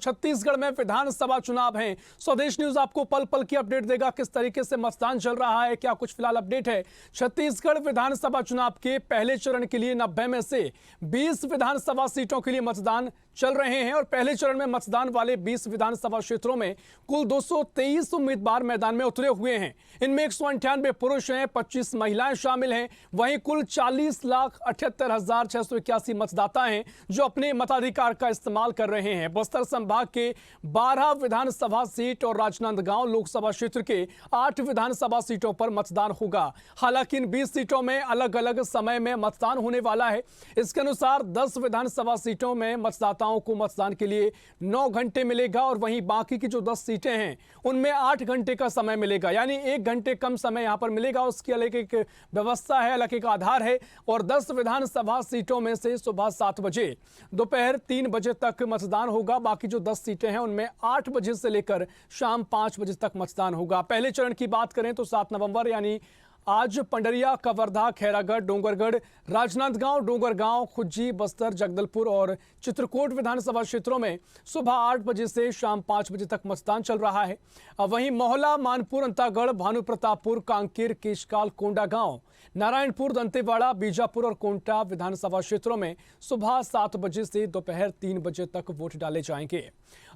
छत्तीसगढ़ में विधानसभा चुनाव हैं। स्वदेश न्यूज आपको पल पल की अपडेट देगा, किस तरीके से मतदान चल रहा है, क्या कुछ फिलहाल अपडेट है। छत्तीसगढ़ विधानसभा चुनाव के पहले चरण के लिए 90 में से 20 विधानसभा सीटों के लिए मतदान चल रहे हैं और पहले चरण में मतदान वाले 20 विधानसभा क्षेत्रों में कुल 223 उम्मीदवार मैदान में उतरे हुए हैं। इनमें 198 पुरुष हैं, 25 महिलाएं शामिल हैं। वहीं कुल 40,78,681 मतदाता हैं जो अपने मताधिकार का इस्तेमाल कर रहे हैं। बस्तर संभाग के 12 विधानसभा सीट और राजनांदगांव लोकसभा क्षेत्र के 8 विधानसभा सीटों पर मतदान होगा। हालांकि इन 20 सीटों में अलग अलग समय में मतदान होने वाला है। इसके अनुसार 10 विधानसभा सीटों में मतदाताओं को मतदान के लिए 9 घंटे मिलेगा और वहीं बाकी की जो 10 सीटें हैं उनमें 8 घंटे का समय मिलेगा, यानी 1 घंटे कम समय यहां पर मिलेगा। उसकी अलग एक व्यवस्था है, अलग एक आधार है। और 10 विधानसभा सीटों में से सुबह 7 बजे दोपहर 3 बजे तक मतदान होगा। बाकी जो 10 सीटें हैं उनमें 8 बजे से लेकर शाम 5 बजे तक मतदान होगा। पहले चरण की बात करें तो 7 नवंबर यानी आज पंडरिया, कवर्धा, खैरागढ़, डोंगरगढ़, राजनांदगांव, डोंगरगांव, खुज्जी, बस्तर, जगदलपुर और चित्रकोट विधानसभा क्षेत्रों में सुबह 8 बजे से शाम 5 बजे तक मतदान चल रहा है। वहीं मोहला, मानपुर, अंतागढ़, भानुप्रतापपुर, कांकेर, केशकाल, कोंडागांव, नारायणपुर, दंतेवाड़ा, बीजापुर और कोंटा विधानसभा क्षेत्रों में सुबह 7 बजे से दोपहर 3 बजे तक वोट डाले जाएंगे।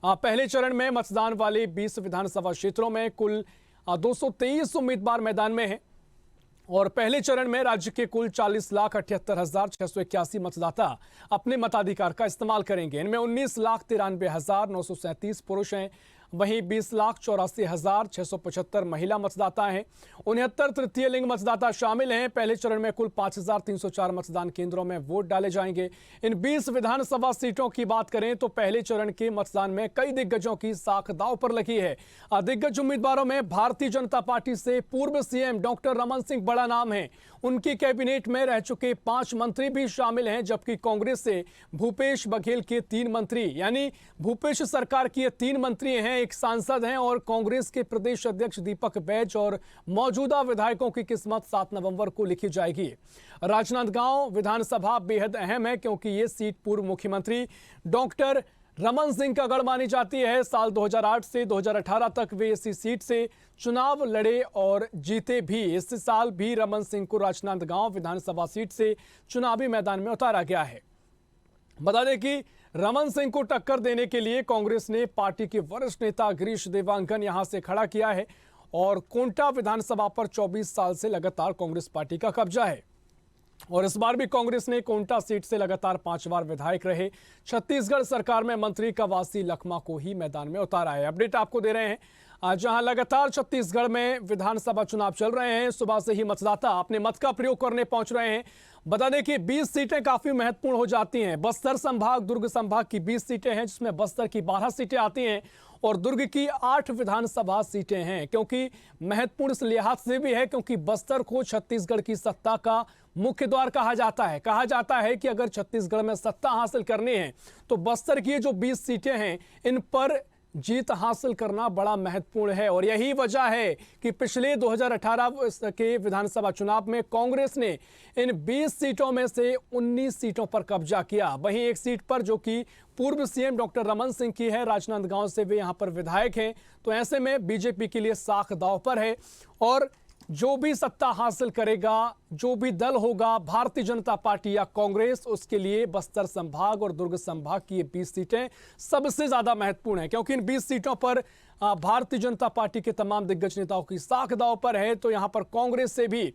पहले चरण में मतदान वाले 20 विधानसभा क्षेत्रों में कुल 223 उम्मीदवार मैदान में हैं और पहले चरण में राज्य के कुल 40,78,681 मतदाता अपने मताधिकार का इस्तेमाल करेंगे। इनमें 19,93,937 पुरुष हैं, वहीं 20,84,675 महिला मतदाता हैं। 69 तृतीय लिंग मतदाता शामिल हैं। पहले चरण में कुल 5,304 मतदान केंद्रों में वोट डाले जाएंगे। इन 20 विधानसभा सीटों की बात करें तो पहले चरण के मतदान में कई दिग्गजों की साख दांव पर लगी है। दिग्गज उम्मीदवारों में भारतीय जनता पार्टी से पूर्व सीएम डॉक्टर रमन सिंह बड़ा नाम है। उनकी कैबिनेट में रह चुके 5 मंत्री भी शामिल हैं, जबकि कांग्रेस से भूपेश बघेल के 3 मंत्री यानी भूपेश सरकार के 3 मंत्री हैं, एक सांसद हैं और कांग्रेस के प्रदेश अध्यक्ष दीपक बैज और मौजूदा विधायकों की किस्मत 7 नवंबर को लिखी जाएगी। राजनांदगांव विधानसभा बेहद अहम है क्योंकि ये सीट पूर्व मुख्यमंत्री डॉक्टर रमन सिंह का गढ़ मानी जाती है। साल 2008 से 2018 तक वे इसी सीट से चुनाव लड़े और जीते भी। इस साल भी रमन सिंह को राजनांदगांव विधानसभा सीट से चुनावी मैदान में उतारा गया है। बता दें कि रमन सिंह को टक्कर देने के लिए कांग्रेस ने पार्टी के वरिष्ठ नेता गिरीश देवांगन यहां से खड़ा किया है और कोंटा विधानसभा पर 24 साल से लगातार कांग्रेस पार्टी का कब्जा है और इस बार भी कांग्रेस ने कोंटा सीट से लगातार 5 बार विधायक रहे छत्तीसगढ़ सरकार में मंत्री कवासी लखमा को ही मैदान में उतारा है। अपडेट आपको दे रहे हैं जहां लगातार छत्तीसगढ़ में विधानसभा चुनाव चल रहे हैं। सुबह से ही मतदाता अपने मत का प्रयोग करने पहुंच रहे हैं। बता दें कि 20 सीटें काफी महत्वपूर्ण हो जाती हैं। बस्तर संभाग, दुर्ग संभाग की 20 सीटें हैं जिसमें बस्तर की 12 सीटें आती हैं और दुर्ग की 8 विधानसभा सीटें हैं। क्योंकि महत्वपूर्ण इस लिहाज से भी है क्योंकि बस्तर को छत्तीसगढ़ की सत्ता का मुख्य द्वार कहा जाता है। कहा जाता है कि अगर छत्तीसगढ़ में सत्ता हासिल करनी है तो बस्तर की जो 20 सीटें हैं इन पर जीत हासिल करना बड़ा महत्वपूर्ण है और यही वजह है कि पिछले 2018 के विधानसभा चुनाव में कांग्रेस ने इन 20 सीटों में से 19 सीटों पर कब्जा किया। वहीं एक सीट पर जो कि पूर्व सीएम डॉक्टर रमन सिंह की है, राजनांदगांव से वे यहां पर विधायक हैं, तो ऐसे में बीजेपी के लिए साख दांव पर है और जो भी सत्ता हासिल करेगा, जो भी दल होगा, भारतीय जनता पार्टी या कांग्रेस, उसके लिए बस्तर संभाग और दुर्ग संभाग की ये 20 सीटें सबसे ज्यादा महत्वपूर्ण है क्योंकि इन 20 सीटों पर भारतीय जनता पार्टी के तमाम दिग्गज नेताओं की साख दांव पर है। तो यहां पर कांग्रेस से भी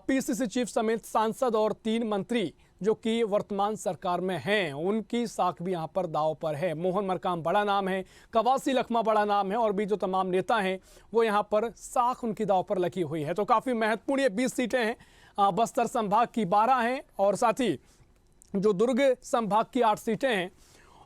पीसीसी चीफ समेत सांसद और 3 मंत्री जो कि वर्तमान सरकार में हैं, उनकी साख भी यहां पर दांव पर है। मोहन मरकाम बड़ा नाम है, कवासी लखमा बड़ा नाम है और भी जो तमाम नेता हैं वो यहां पर साख उनकी दांव पर लगी हुई है। तो काफी महत्वपूर्ण ये 20 सीटें हैं। बस्तर संभाग की 12 हैं और साथ ही जो दुर्ग संभाग की 8 सीटें हैं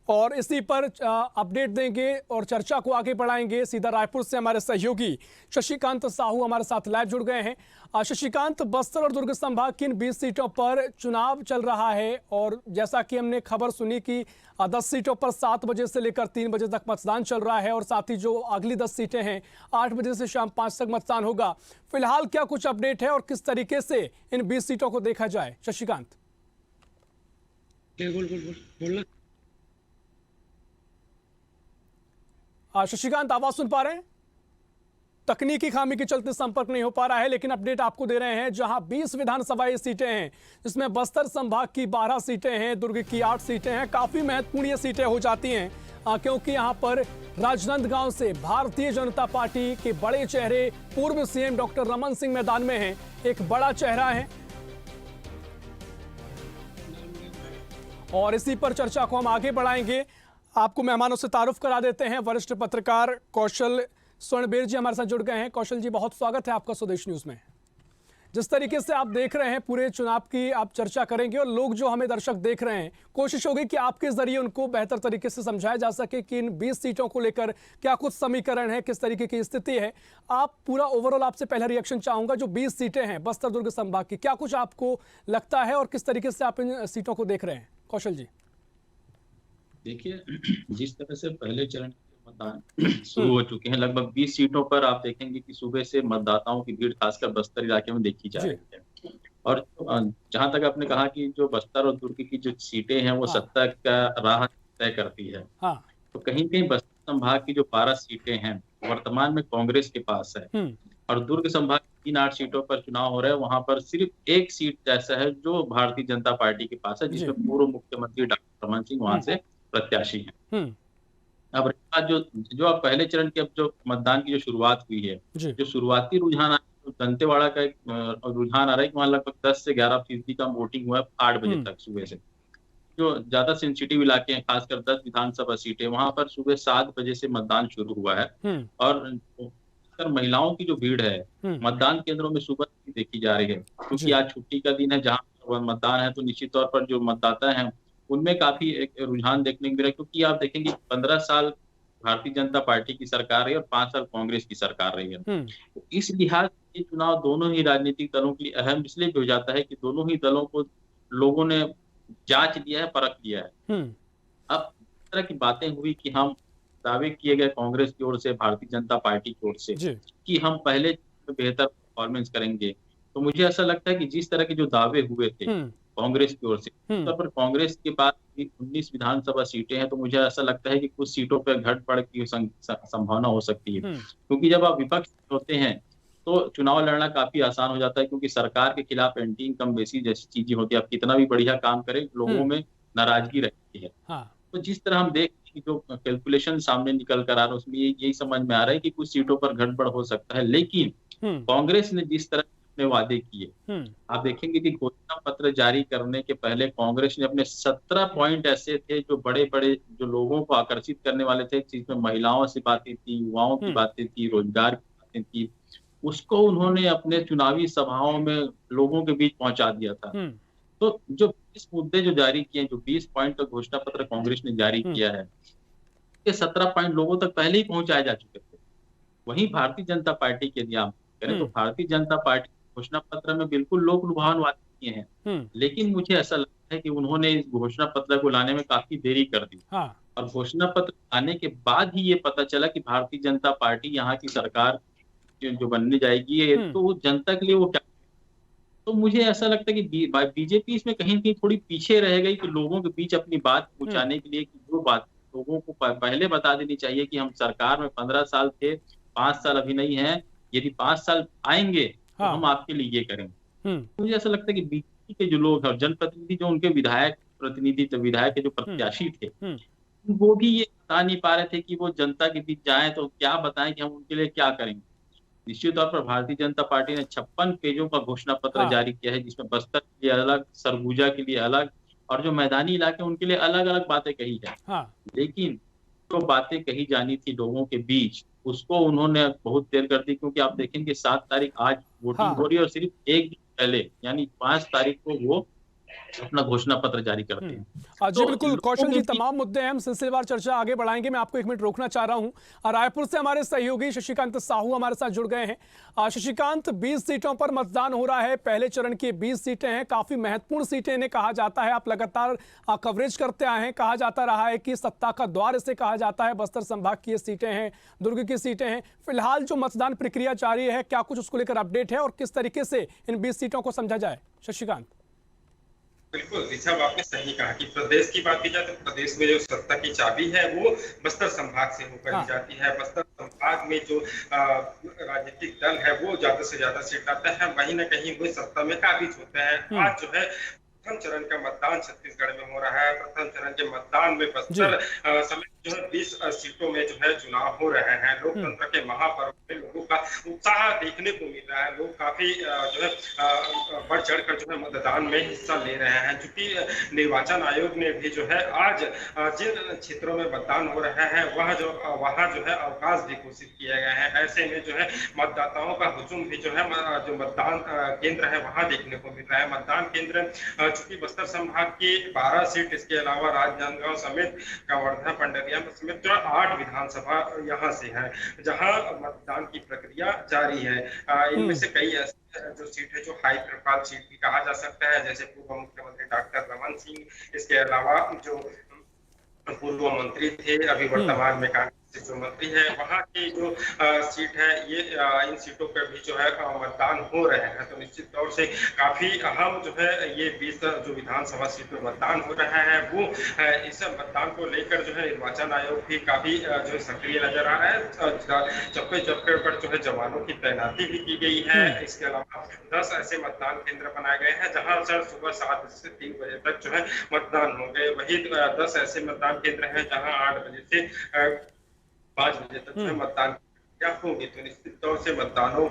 और इसी पर अपडेट देंगे और चर्चा को आगे बढ़ाएंगे। सीधा रायपुर से हमारे सहयोगी शशिकांत साहू हमारे साथ लाइव जुड़ गए हैं। शशिकांत, बस्तर और दुर्ग संभाग की इन 20 सीटों पर चुनाव चल रहा है और जैसा कि हमने खबर सुनी कि 10 सीटों पर 7 बजे से लेकर 3 बजे तक मतदान चल रहा है और साथ ही जो अगली 10 सीटें हैं 8 बजे से शाम 5 तक मतदान होगा। फिलहाल क्या कुछ अपडेट है और किस तरीके से इन 20 सीटों को देखा जाए? शशिकांत। बोलना। शशिकांत, आवाज सुन पा रहे हैं? तकनीकी खामी के चलते संपर्क नहीं हो पा रहा है, लेकिन अपडेट आपको दे रहे हैं। जहां 20 विधानसभा सीटें हैं, जिसमें बस्तर संभाग की 12 सीटें हैं, दुर्ग की 8 सीटें हैं। काफी महत्वपूर्ण ये सीटें हो जाती हैं, क्योंकि यहां पर राजनांदगांव से भारतीय जनता पार्टी के बड़े चेहरे पूर्व सीएम डॉक्टर रमन सिंह मैदान में हैं। एक बड़ा चेहरा है और इसी पर चर्चा को हम आगे बढ़ाएंगे। आपको मेहमानों से तारुफ करा देते हैं। वरिष्ठ पत्रकार कौशल स्वर्णबेर जी हमारे साथ जुड़ गए हैं। कौशल जी, बहुत स्वागत है आपका स्वदेश न्यूज में। जिस तरीके से आप देख रहे हैं पूरे चुनाव की आप चर्चा करेंगे, और लोग जो हमें दर्शक देख रहे हैं, कोशिश होगी कि आपके जरिए उनको बेहतर तरीके से समझाया जा सके कि इन 20 सीटों को लेकर क्या कुछ समीकरण है, किस तरीके की स्थिति है। आप पूरा ओवरऑल आपसे पहला रिएक्शन चाहूंगा। जो 20 सीटें हैं बस्तर दुर्ग संभाग की, क्या कुछ आपको लगता है और किस तरीके से आप इन सीटों को देख रहे हैं? कौशल जी। देखिए, जिस तरह से पहले चरण के मतदान शुरू हो चुके हैं, लगभग 20 सीटों पर आप देखेंगे कि सुबह से मतदाताओं की भीड़ खासकर बस्तर इलाके में देखी जा रही है। और जहां तक आपने कहा कि जो बस्तर और दुर्ग की जो सीटें हैं वो सत्ता का राह तय करती है, तो कहीं कहीं बस्तर संभाग की जो 12 सीटें हैं वर्तमान में कांग्रेस के पास है, और दुर्ग संभाग की 3-8 सीटों पर चुनाव हो रहा है। वहां पर सिर्फ एक सीट ऐसा है जो भारतीय जनता पार्टी के पास है, जिसमें पूर्व मुख्यमंत्री डॉक्टर रमन सिंह वहां से प्रत्याशी हैं। अब जो आप पहले चरण की अब जो मतदान की जो शुरुआत हुई है, जो शुरुआती रुझान दंतेवाड़ा का एक रुझान आ रहा है कि वहां लगभग 10 से 11% का वोटिंग हुआ है 8 बजे तक सुबह से। जो ज्यादा सेंसिटिव इलाके हैं, खासकर 10 विधानसभा सीटें, वहां पर सुबह 7 बजे से मतदान शुरू हुआ है। और महिलाओं की जो भीड़ है मतदान केंद्रों में सुबह देखी जा रही है, क्योंकि आज छुट्टी का दिन है। जहां मतदान है तो निश्चित तौर पर जो मतदाता है उनमें काफी एक रुझान देखने को मिला, क्योंकि आप देखेंगे 15 साल भारतीय जनता पार्टी की सरकार रही और 5 साल कांग्रेस की सरकार रही है। तो इस लिहाज से चुनाव दोनों ही राजनीतिक दलों के लिए अहम इसलिए भी हो जाता है कि दोनों ही दलों को लोगों ने जांच लिया है, परख लिया है। अब इस तरह की बातें हुई कि हम दावे किए गए कांग्रेस की ओर से, भारतीय जनता पार्टी की ओर से, कि हम पहले बेहतर परफॉर्मेंस करेंगे, तो मुझे ऐसा लगता है कि जिस तरह के जो दावे हुए थे कांग्रेस की ओर से, पर कांग्रेस के पास 19 विधानसभा सीटें हैं, तो मुझे ऐसा लगता है कि कुछ सीटों पर घट बढ़ की संभावना हो सकती है। क्योंकि जब आप विपक्ष होते हैं तो चुनाव लड़ना काफी आसान हो जाता है, क्योंकि सरकार के खिलाफ एंटी इनकम बेसी जैसी चीजें होती है। आप कितना भी बढ़िया काम करें, लोगों में नाराजगी रहती है। तो जिस तरह हम देख जो कैलकुलेशन सामने निकल कर आ रहा है, उसमें यही समझ में आ रहा है कि कुछ सीटों पर घटबढ़ हो सकता है। लेकिन कांग्रेस ने जिस तरह अपने वादे किए, आप देखेंगे कि घोषणा पत्र जारी करने के पहले कांग्रेस ने अपने 17 पॉइंट ऐसे थे जो बड़े बड़े जो लोगों को आकर्षित करने वाले थे, जिसमें महिलाओं से बातें थी, युवाओं की बातें थी, रोजगार की बातें थी, उसको उन्होंने अपने चुनावी सभाओं में लोगों के बीच पहुंचा दिया था। तो जो 20 मुद्दे जो जारी किए, जो 20 पॉइंट का घोषणा पत्र कांग्रेस ने जारी किया है, ये 17 पॉइंट लोगों तक पहले ही पहुंचाए जा चुके थे। वहीं भारतीय जनता पार्टी के यदि आप करें तो भारतीय जनता पार्टी घोषणा पत्र में बिल्कुल लोक लुभावन वादे किए हैं, लेकिन मुझे ऐसा लगता है कि उन्होंने इस घोषणा पत्र को लाने में काफी देरी कर दी। और घोषणा पत्र आने के बाद ही ये पता चला कि भारतीय जनता पार्टी यहाँ की सरकार जो बनने जाएगी, ये तो जनता के लिए वो क्या। तो मुझे ऐसा लगता है कि बीजेपी इसमें कहीं कहीं थोड़ी पीछे रह गई, कि लोगों के बीच अपनी बात पहुंचाने के लिए, कि जो बात लोगों को पहले बता देनी चाहिए कि हम सरकार में 15 साल थे, 5 साल अभी नहीं है, यदि 5 साल आएंगे तो हम आपके लिए ये करेंगे। मुझे ऐसा लगता है कि बीजेपी के जो लोग हैं, जनप्रतिनिधि जो उनके विधायक के जो प्रत्याशी थे, वो भी ये बता नहीं पा रहे थे कि वो जनता के बीच जाएं तो क्या बताएं कि हम उनके लिए क्या करेंगे। निश्चित तौर पर भारतीय जनता पार्टी ने 56 पेजों का घोषणा पत्र जारी किया है, जिसमें बस्तर के लिए अलग, सरगुजा के लिए अलग, और जो मैदानी इलाके उनके लिए अलग अलग बातें कही है। लेकिन जो बातें कही जानी थी लोगों के बीच, उसको उन्होंने बहुत देर कर दी, क्योंकि आप देखेंगे 7 तारीख आज वोटिंग हो रही है, और सिर्फ एक दिन पहले यानी 5 तारीख को वो अपना घोषणा पत्र जारी करते हैं। जी बिल्कुल कौशल जी, तमाम मुद्दे हैं, हम सिलसिलेवार चर्चा आगे बढ़ाएंगे। मैं आपको 1 मिनट रोकना चाह रहा हूं। रायपुर से हमारे सहयोगी शशिकांत साहू हमारे साथ जुड़ गए हैं। शशिकांत, 20 सीटों पर मतदान हो रहा है, पहले चरण की 20 सीटें हैं, काफी महत्वपूर्ण सीटें इन्हें कहा जाता है। आप लगातार कवरेज करते आए हैं, कहा जाता रहा है कि सत्ता का द्वार इसे कहा जाता है। बस्तर संभाग की सीटें हैं, दुर्ग की सीटें हैं। फिलहाल जो मतदान प्रक्रिया जारी है, क्या कुछ उसको लेकर अपडेट है और किस तरीके से इन 20 सीटों को समझा जाए? शशिकांत। बिल्कुल, ऋषभ आपने सही कहा कि प्रदेश की बात की जाए तो प्रदेश में जो सत्ता की चाबी है वो बस्तर संभाग से होकर ही हाँ। जाती है। बस्तर संभाग में जो राजनीतिक दल है वो ज़्यादा से ज़्यादा सीट लाता है, कहीं न कहीं वो सत्ता में काबिज होते हैं। हम्म। आज जो है प्रथम चरण का मतदान छत्तीसगढ़ में हो रहा है। प्रथम चरण के मतदान में जी। बस्तर समेत जो है 20 सीटों में जो है चुनाव हो रहे हैं। हम्म। लोकतंत्र के महापर्व में लोगों का उत्साह देखने को मिल रहा है। लोग काफ़ी जो है बढ़ चढ़कर जो है मतदान में हिस्सा ले रहे हैं। चूँकि निर्वाचन आयोग ने भी जो है आज जिन क्षेत्रों में मतदान हो रहा है वहाँ जो है अवकाश भी घोषित किए गए हैं। ऐसे में जो है मतदाताओं का हुजूम भी जो है जो मतदान केंद्र है वहाँ देखने को मिल रहा है। मतदान केंद्र चूंकि बस्तर संभाग की 12 सीट, इसके अलावा राजनांदगांव समेत कवर्धा पंडरिया समेत जो 8 विधानसभा यहाँ से है जहाँ मतदान की प्रक्रिया जारी है। इनमें से कई ऐसे जो सीट है जो हाई प्रोफाइल सीट भी कहा जा सकता है, जैसे पूर्व मुख्यमंत्री डॉक्टर रमन सिंह, इसके अलावा जो पूर्व मंत्री थे अभी वर्तमान में कांग्रेस से जो मंत्री है वहाँ की जो सीट है ये इन सीटों पर भी जो है मतदान हो रहे हैं। तो निश्चित तौर से काफी अहम जो है ये 20 जो विधानसभा सीट पर मतदान हो रहा है वो इस मतदान को लेकर जो है निर्वाचन आयोग भी काफी जो है सक्रिय नजर आ रहा है। चप्पे चप्पे पर जो है जवानों की तैनाती भी की गई है। इसके अलावा 10 ऐसे मतदान केंद्र बनाए गए हैं जहाँ सर सुबह 7 बजे से 3 बजे तक जो है मतदान होंगे। वही 10 ऐसे मतदान केंद्र हैं जहाँ 8 बजे से 5 बजे तक जो है मतदान होंगे। तो निश्चित तौर से मतदानों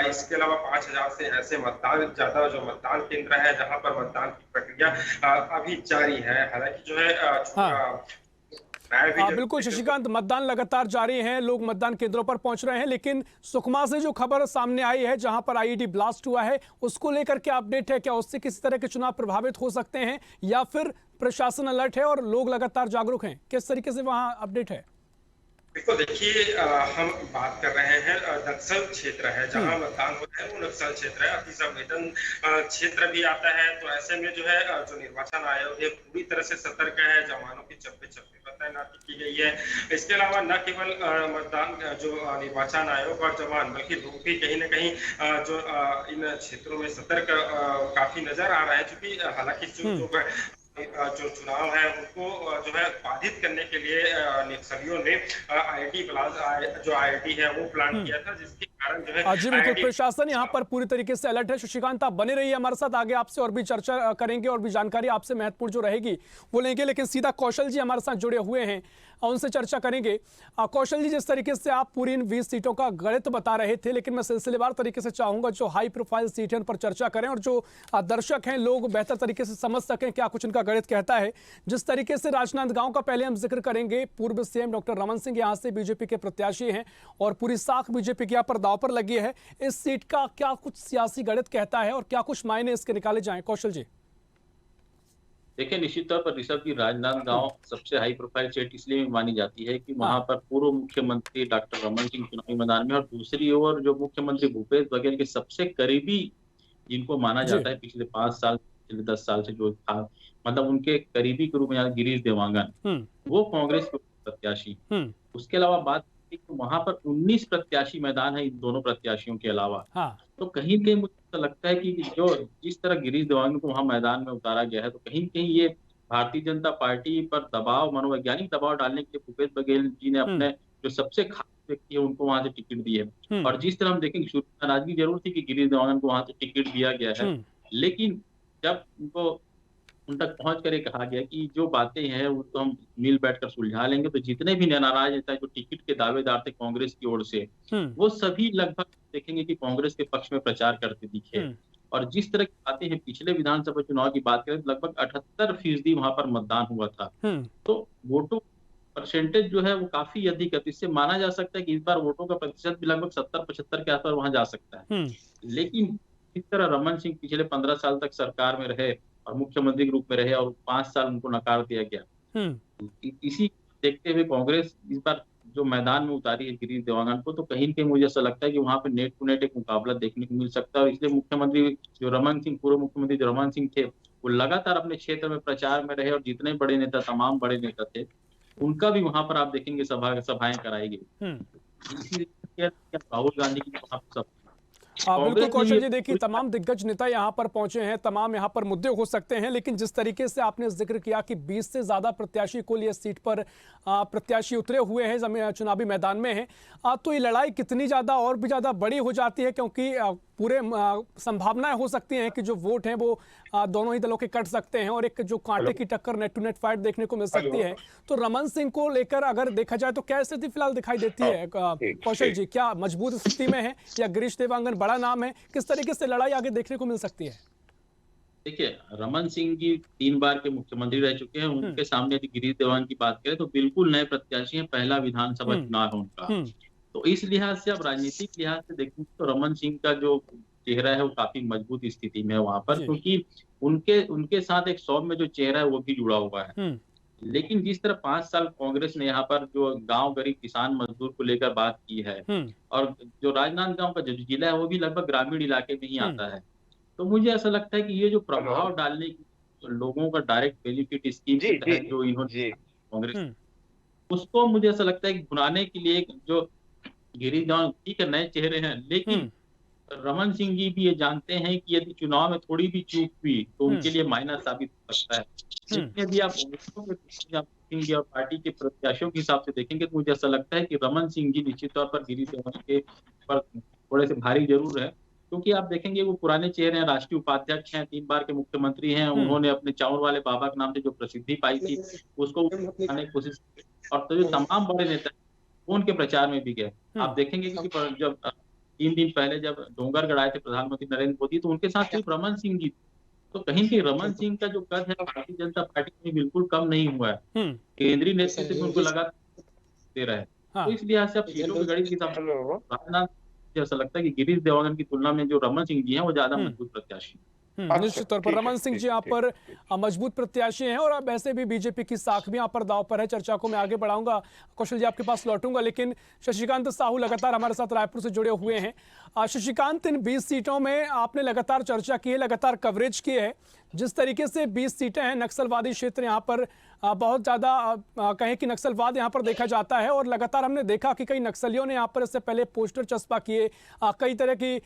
इसके अलावा 5000 से ऐसे मतदान ज्यादा जो मतदान केंद्र है जहां पर मतदान की प्रक्रिया अभी जारी है। हालांकि जो है हाँ। बिल्कुल शशिकांत, मतदान लगातार जारी है, लोग मतदान केंद्रों पर पहुंच रहे हैं, लेकिन सुकमा से जो खबर सामने आई है जहां पर आईईडी ब्लास्ट हुआ है उसको लेकर क्या अपडेट है? क्या उससे किसी तरह के चुनाव प्रभावित हो सकते हैं या फिर प्रशासन अलर्ट है और लोग लगातार जागरूक हैं? किस तरीके से वहां अपडेट है? देखो देखिए, हम बात कर रहे हैं नक्सल क्षेत्र है जहां मतदान होता है वो नक्सल क्षेत्र है, अति संवेदन क्षेत्र भी आता है। तो ऐसे में जो है जो निर्वाचन आयोग है पूरी तरह से सतर्क है, जवानों की चप्पे चप्पे पर तैनाती की गई है। इसके अलावा न केवल मतदान जो निर्वाचन आयोग और जवान बल्कि लोग भी कहीं न कहीं जो इन क्षेत्रों में सतर्क काफी नजर आ रहा है। चूंकि हालांकि जो चुनाव है उनको जो है बाधित करने के लिए नक्सलियों ने आईआईटी है वो प्लान किया था, जिसके कारण जो है जी बिल्कुल, प्रशासन यहाँ पर पूरी तरीके से अलर्ट है। शशिकांत, आप बने रहिए हमारे साथ, आगे आपसे और भी चर्चा करेंगे और भी जानकारी आपसे महत्वपूर्ण जो रहेगी वो लेंगे। लेकिन सीधा कौशल जी हमारे साथ जुड़े हुए हैं, उनसे चर्चा करेंगे। कौशल जी, जिस तरीके से आप पूरी इन 20 सीटों का गणित बता रहे थे, लेकिन मैं सिलसिलेवार तरीके से चाहूंगा जो हाई प्रोफाइल सीट है उन पर चर्चा करें और जो दर्शक हैं लोग बेहतर तरीके से समझ सकें क्या कुछ इनका गणित कहता है। जिस तरीके से राजनांदगांव का पहले हम जिक्र करेंगे, पूर्व सीएम डॉक्टर रमन सिंह यहाँ से बीजेपी के प्रत्याशी हैं और पूरी साख बीजेपी के यहाँ पर दांव पर लगी है। इस सीट का क्या कुछ सियासी गणित कहता है और क्या कुछ मायने इसके निकाले जाएं? कौशल जी। देखिए, निश्चित तौर पर ऋषभ की राजनांदगांव सबसे हाई प्रोफाइल सीट इसलिए मानी जाती है कि वहां पर पूर्व मुख्यमंत्री डॉक्टर रमन सिंह चुनावी मैदान में और दूसरी ओर जो मुख्यमंत्री भूपेश बघेल के सबसे करीबी जिनको माना जाता है पिछले 5 साल पिछले 10 साल से जो था, मतलब उनके करीबी के रूप में गिरीश देवांगन, वो कांग्रेस के प्रत्याशी। उसके अलावा बात तो वहां पर 19 प्रत्याशी मैदान है इन दोनों प्रत्याशियों के अलावा। तो कहीं कहीं मुझे तो लगता है कि जो जिस तरह गिरीश देवांगन को वहां मैदान में उतारा गया है तो कहीं कहीं ये भारतीय जनता पार्टी पर दबाव, मनोवैज्ञानिक दबाव डालने के लिए भूपेश बघेल जी ने अपने जो सबसे खास व्यक्ति है उनको वहां से टिकट दी है। और जिस तरह हम देखेंगे शुरू में नाराजगी जरूर थी कि गिरीश देवांगन को वहां से टिकट दिया गया है, लेकिन जब उनको उन तक पहुंच कर कहा गया कि जो बातें हैं वो तो हम मिल बैठकर सुलझा लेंगे, तो जितने भी नाराज है जो टिकट के दावेदार थे कांग्रेस की ओर से, वो सभी लगभग देखेंगे कि कांग्रेस के पक्ष में प्रचार करते दिखे। और जिस तरह की बातें हैं, पिछले विधानसभा चुनाव की बात करें तो लगभग 78% वहां पर मतदान हुआ था। तो वोटों परसेंटेज जो है वो काफी अधिक है, तो इससे माना जा सकता है कि इस बार वोटों का प्रतिशत भी लगभग 70-75 के आसपास वहां जा सकता है। लेकिन इस तरह रमन सिंह पिछले 15 साल तक सरकार में रहे और मुख्यमंत्री के रूप में रहे और 5 साल उनको नकार दिया गया। इसी देखते हुए कांग्रेस इस बार जो मैदान में उतारी है गिरीश देवांगन को, तो कहीं न कहीं मुझे ऐसा लगता है कि वहां पे नेट टू नेट एक मुकाबला देखने को मिल सकता है। और इसलिए मुख्यमंत्री जो रमन सिंह, पूर्व मुख्यमंत्री जो रमन सिंह थे, वो लगातार अपने क्षेत्र में प्रचार में रहे और जितने बड़े नेता, तमाम बड़े नेता थे, उनका भी वहां पर आप देखेंगे सभाएं कराई गई। इसीलिए राहुल गांधी की वहां पर बिल्कुल कांग्रेस ने कौशल ये जी, देखिए तमाम दिग्गज नेता यहाँ पर पहुंचे हैं, तमाम यहाँ पर मुद्दे हो सकते हैं, लेकिन जिस तरीके से आपने जिक्र किया कि 20 से ज्यादा प्रत्याशी कुल ये सीट पर प्रत्याशी उतरे हुए हैं, चुनावी मैदान में हैं, तो ये लड़ाई कितनी ज्यादा और भी ज्यादा बड़ी हो जाती है, क्योंकि पूरे संभावनाएं हो सकती हैं कि जो वोट हैं वो दोनों ही दलों के कट सकते हैं और एक जो कांटे की टक्कर नेट टू नेट फाइट देखने को मिल सकती है। तो रमन सिंह को लेकर अगर देखा जाए तो क्या स्थिति फिलहाल दिखाई देती है कौशल जी? क्या मजबूत स्थिति में है या गिरीश देवांगन बड़ा नाम है? किस तरीके से लड़ाई आगे देखने को मिल सकती है? देखिए, रमन सिंह जी 3 बार के मुख्यमंत्री रह चुके हैं। उनके सामने यदि गिरीश देवांगन की बात करें तो बिल्कुल नए प्रत्याशी हैं, पहला विधानसभा चुनाव है उनका। तो इस लिहाज से, अब राजनीतिक लिहाज से देखें तो रमन सिंह का जो चेहरा है वो काफी मजबूत स्थिति में है वहां पर, क्योंकि उनके साथ एक सौम्य जो चेहरा है वो भी जुड़ा हुआ है। लेकिन जिस तरह 5 साल कांग्रेस ने यहाँ पर जो गांव गरीब किसान मजदूर को लेकर बात की है, और जो राजनांदगांव का जो जिला है वो भी लगभग ग्रामीण इलाके में ही आता है, तो मुझे ऐसा लगता है कि ये जो प्रभाव डालने की लोगों का डायरेक्ट बेनिफिट स्कीम के तहत जो इन्होंने कांग्रेस, उसको मुझे ऐसा लगता है कि भुनाने के लिए जो गिरीश देवांगन ठीक है नए चेहरे हैं, लेकिन रमन सिंह जी भी ये जानते हैं कि यदि चुनाव में थोड़ी भी चूक हुई तो उनके लिए मायना साबित हो सकता है। लेकिन यदि आप देखेंगे और पार्टी के प्रत्याशियों के हिसाब से देखेंगे तो मुझे ऐसा लगता है कि रमन सिंह जी निश्चित तौर पर गिरीश देवांगन के पर थोड़े से भारी जरूर है, क्योंकि आप देखेंगे वो पुराने चेहरे हैं, राष्ट्रीय उपाध्यक्ष हैं, 3 बार के मुख्यमंत्री हैं। उन्होंने अपने चाउर वाले बाबा के नाम से जो प्रसिद्धि पाई थी उसको की कोशिश की, और तो जो तमाम बड़े नेता उनके प्रचार में भी गए। आप देखेंगे कि जब 3 दिन पहले जब डोंगरगढ़ आए थे प्रधानमंत्री नरेंद्र मोदी, तो उनके साथ सिर्फ रमन सिंह जी, तो कहीं न कहीं रमन सिंह का जो कद है भारतीय जनता पार्टी में बिल्कुल कम नहीं हुआ है। केंद्रीय नेतृत्व भी उनको लगातार दे रहा है। तो इस लिहाज से अब सीटों की गणित के हिसाब से राजनाथ, मुझे ऐसा लगता है कि गिरीश देवांगन की तुलना में जो रमन सिंह जी हैं वो ज्यादा मजबूत प्रत्याशी हैं। निश्चित तौर पर रमन सिंह जी यहाँ पर मजबूत प्रत्याशी हैं, और अब ऐसे भी बीजेपी की साख भी यहाँ पर दांव पर है। चर्चा को मैं आगे बढ़ाऊंगा, कौशल जी आपके पास लौटूंगा, लेकिन शशिकांत साहू लगातार हमारे साथ रायपुर से जुड़े हुए हैं। शशिकांत, इन 20 सीटों में आपने लगातार चर्चा की है, लगातार कवरेज की है। जिस तरीके से 20 सीटें हैं, नक्सलवादी क्षेत्र यहाँ पर बहुत ज़्यादा कहें कि नक्सलवाद यहाँ पर देखा जाता है, और लगातार हमने देखा कि कई नक्सलियों ने यहाँ पर इससे पहले पोस्टर चस्पा किए, कई तरह की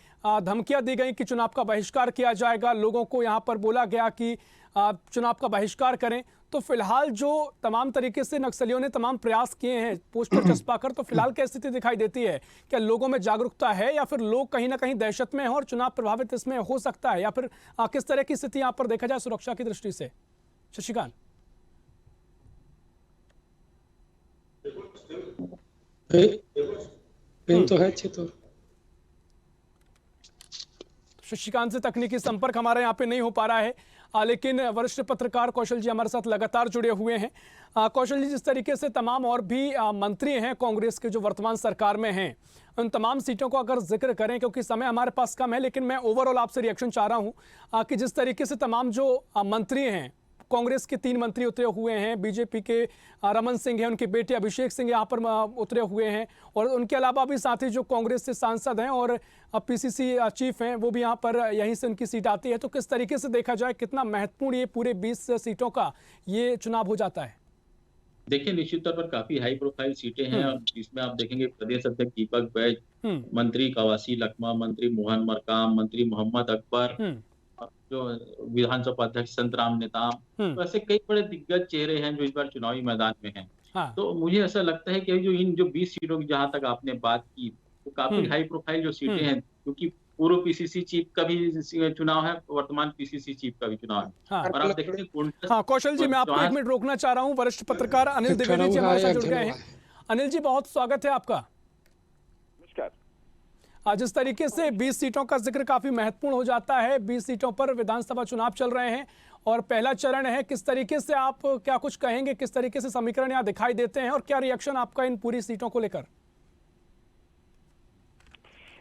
धमकियां दी गई कि चुनाव का बहिष्कार किया जाएगा, लोगों को यहाँ पर बोला गया कि चुनाव का बहिष्कार करें। तो फिलहाल जो तमाम तरीके से नक्सलियों ने तमाम प्रयास किए हैं पोस्टर चस्पा कर, तो फिलहाल क्या स्थिति दिखाई देती है? क्या लोगों में जागरूकता है, या फिर लोग कहीं ना कहीं दहशत में हैं और चुनाव प्रभावित इसमें हो सकता है, या फिर किस तरह की स्थिति यहाँ पर देखा जाए सुरक्षा की दृष्टि से? शशिकांत। तो है अच्छे तो शशिकांत से तकनीकी संपर्क हमारे यहाँ पे नहीं हो पा रहा है, लेकिन वरिष्ठ पत्रकार कौशल जी हमारे साथ लगातार जुड़े हुए हैं। कौशल जी, जिस तरीके से तमाम और भी मंत्री हैं कांग्रेस के जो वर्तमान सरकार में हैं, उन तमाम सीटों को अगर जिक्र करें, क्योंकि समय हमारे पास कम है, लेकिन मैं ओवरऑल आपसे रिएक्शन चाह रहा हूं कि जिस तरीके से तमाम जो मंत्री हैं, कांग्रेस के 3 मंत्री उतरे हुए हैं, बीजेपी के रमन सिंह हैं, उनके बेटे अभिषेक सिंह यहाँ पर उतरे हुए हैं, और उनके अलावा भी साथी जो कांग्रेस से सांसद हैं और पीसीसी चीफ हैं वो भी यहाँ पर यहीं से उनकी सीट आती है। तो किस तरीके से देखा जाए कितना महत्वपूर्ण ये पूरे 20 सीटों का ये चुनाव हो जाता है? देखिए, निश्चित तौर पर काफी हाई प्रोफाइल सीटें हैं, और इसमें आप देखेंगे प्रदेश अध्यक्ष दीपक बैज, मंत्री कवासी लखमा, मंत्री मोहन मरकाम, मंत्री मोहम्मद अकबर, जो विधानसभा अध्यक्ष संतराम नेताम, तो ऐसे कई बड़े दिग्गज चेहरे हैं जो इस बार चुनावी मैदान में हैं। तो मुझे ऐसा लगता है कि जो 20 सीटों की जहां तक आपने बात की, वो काफी हाई प्रोफाइल जो सीटें हैं, क्योंकि पूर्व पीसीसी चीफ का भी चुनाव है, वर्तमान पीसीसी चीफ का भी चुनाव है। और आप देखेंगे कौशल जी, मैं आपको 1 मिनट रोकना चाह रहा हूँ। वरिष्ठ पत्रकार अनिल द्विवेदी जी हमारे साथ जुड़ गए हैं। अनिल जी, बहुत स्वागत है आपका। जिस तरीके से 20 सीटों का जिक्र काफी महत्वपूर्ण हो जाता है, 20 सीटों पर विधानसभा चुनाव चल रहे हैं और पहला चरण है, किस तरीके से आप क्या कुछ कहेंगे, किस तरीके से समीकरण यहाँ दिखाई देते हैं, और क्या रिएक्शन आपका इन पूरी सीटों को लेकर?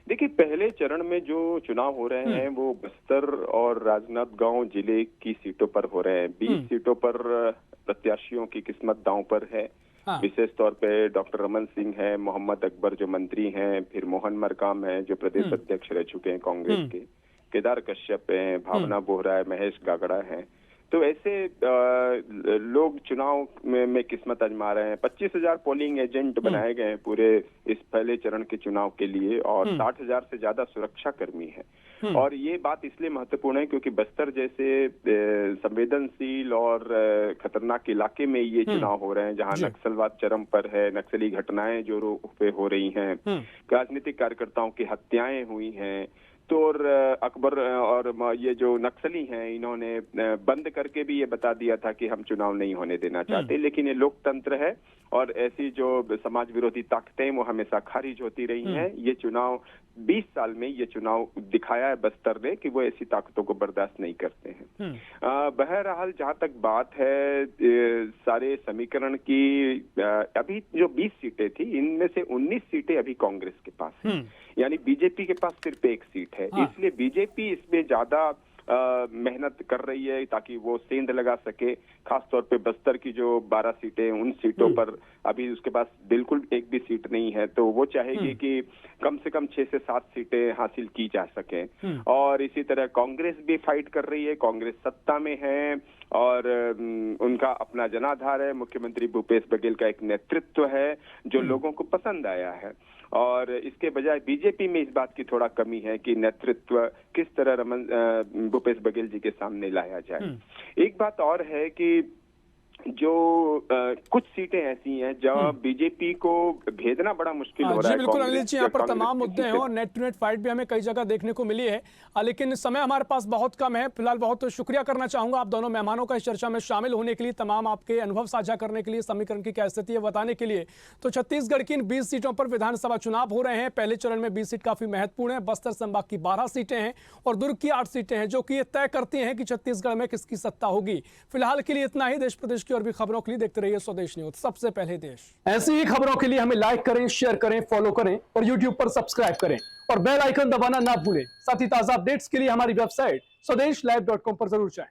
देखिए, पहले चरण में जो चुनाव हो रहे हैं वो बस्तर और राजनांदगांव जिले की सीटों पर हो रहे हैं। 20 सीटों पर प्रत्याशियों की किस्मत दांव पर है। विशेष तौर पे डॉक्टर रमन सिंह है, मोहम्मद अकबर जो मंत्री हैं, फिर मोहन मरकाम है जो प्रदेश अध्यक्ष रह चुके हैं कांग्रेस के, केदार कश्यप हैं, भावना बोहरा है, महेश गागड़ा हैं। तो ऐसे लोग चुनाव में किस्मत आजमा रहे हैं। 25,000 पोलिंग एजेंट बनाए गए हैं पूरे इस पहले चरण के चुनाव के लिए और 60,000 से ज्यादा सुरक्षा कर्मी हैं। और ये बात इसलिए महत्वपूर्ण है क्योंकि बस्तर जैसे संवेदनशील और खतरनाक इलाके में ये चुनाव हो रहे हैं, जहां नक्सलवाद चरम पर है, नक्सली घटनाएं जो पे हो रही हैं, राजनीतिक कार्यकर्ताओं की हत्याएं हुई हैं। तो और अकबर और ये जो नक्सली हैं, इन्होंने बंद करके भी ये बता दिया था कि हम चुनाव नहीं होने देना चाहते। लेकिन ये लोकतंत्र है और ऐसी जो समाज विरोधी ताकतें वो हमेशा खारिज होती रही हैं। ये चुनाव 20 साल में ये चुनाव दिखाया है बस्तर ने कि वो ऐसी ताकतों को बर्दाश्त नहीं करते हैं। बहरहाल जहां तक बात है सारे समीकरण की, अभी जो 20 सीटें थी इनमें से 19 सीटें अभी कांग्रेस के पास हैं, यानी बीजेपी के पास सिर्फ 1 सीट है। इसलिए बीजेपी इसमें ज्यादा मेहनत कर रही है ताकि वो सेंध लगा सके। खासतौर पे बस्तर की जो 12 सीटें, उन सीटों पर अभी उसके पास बिल्कुल एक भी सीट नहीं है, तो वो चाहेगी कि कम से कम 6 से 7 सीटें हासिल की जा सकें। और इसी तरह कांग्रेस भी फाइट कर रही है। कांग्रेस सत्ता में है और उनका अपना जनाधार है, मुख्यमंत्री भूपेश बघेल का एक नेतृत्व है जो लोगों को पसंद आया है। और इसके बजाय बीजेपी में इस बात की थोड़ा कमी है कि नेतृत्व किस तरह भूपेश बघेल जी के सामने लाया जाए। एक बात और है कि जो कुछ सीटें ऐसी हैं जहां बीजेपी को भेजना बड़ा मुश्किल हो रहा है। बिल्कुल अनिल जी, यहाँ पर तमाम मुद्दे हैं और नेट टू नेट फाइट भी हमें कई जगह देखने को मिली है, लेकिन समय हमारे पास बहुत कम है। फिलहाल बहुत शुक्रिया करना चाहूंगा आप दोनों मेहमानों का इस चर्चा में शामिल होने के लिए, तमाम आपके अनुभव साझा करने के लिए, समीकरण की क्या स्थिति है बताने के लिए। तो छत्तीसगढ़ की इन 20 सीटों पर विधानसभा चुनाव हो रहे हैं। पहले चरण में 20 सीट काफी महत्वपूर्ण है। बस्तर संभाग की 12 सीटें हैं और दुर्ग की 8 सीटें हैं, जो कि ये तय करती हैं कि छत्तीसगढ़ में किसकी सत्ता होगी। फिलहाल के लिए इतना ही। देश प्रदेश की और भी खबरों के लिए देखते रहिए स्वदेश न्यूज, सबसे पहले देश। ऐसी ही खबरों के लिए हमें लाइक करें, शेयर करें, फॉलो करें और यूट्यूब पर सब्सक्राइब करें और बेल आइकन दबाना ना भूलें। साथ ही ताजा अपडेट्स के लिए हमारी वेबसाइट स्वदेशलाइव.com पर जरूर जाएं।